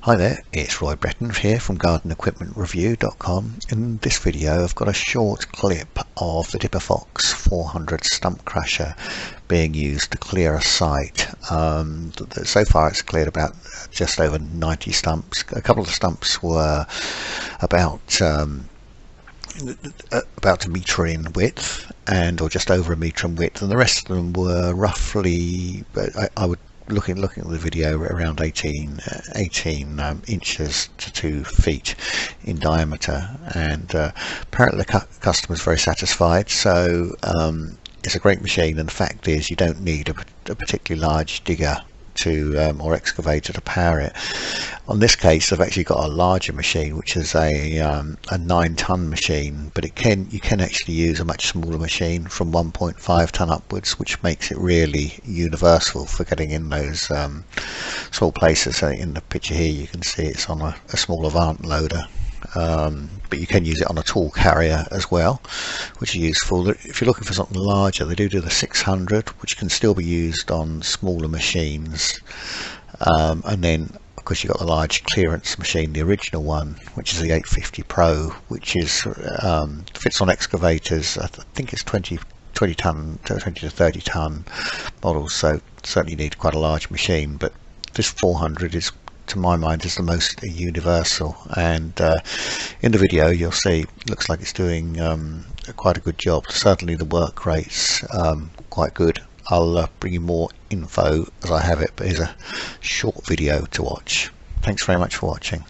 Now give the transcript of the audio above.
Hi there, it's Roy Breton here from GardenEquipmentReview.com. In this video I've got a short clip of the Dipperfox 400 Stump crusher being used to clear a site. So far it's cleared about just over 90 stumps. A couple of the stumps were about a metre in width or just over a metre in width, and the rest of them were roughly, I would looking at the video, around 18 inches to 2 feet in diameter, and apparently the customer is very satisfied. So it's a great machine, and the fact is you don't need a particularly large digger to or excavator to power it. On this case I've actually got a larger machine, which is a 9-ton machine, but you can actually use a much smaller machine from 1.5 ton upwards, which makes it really universal for getting in those small places. So in the picture here you can see it's on a small Avant loader, but you can use it on a tool carrier as well, which is useful. If you're looking for something larger, they do the 600, which can still be used on smaller machines, and then of course you've got the large clearance machine, the original one, which is the 850 Pro, which is fits on excavators. I think it's 20 to 30 ton models, so certainly you need quite a large machine. But this 400 is, to my mind, is the most universal, and in the video you'll see it looks like it's doing quite a good job. Certainly the work rate's quite good. I'll bring you more info as I have it, but here's a short video to watch. Thanks very much for watching.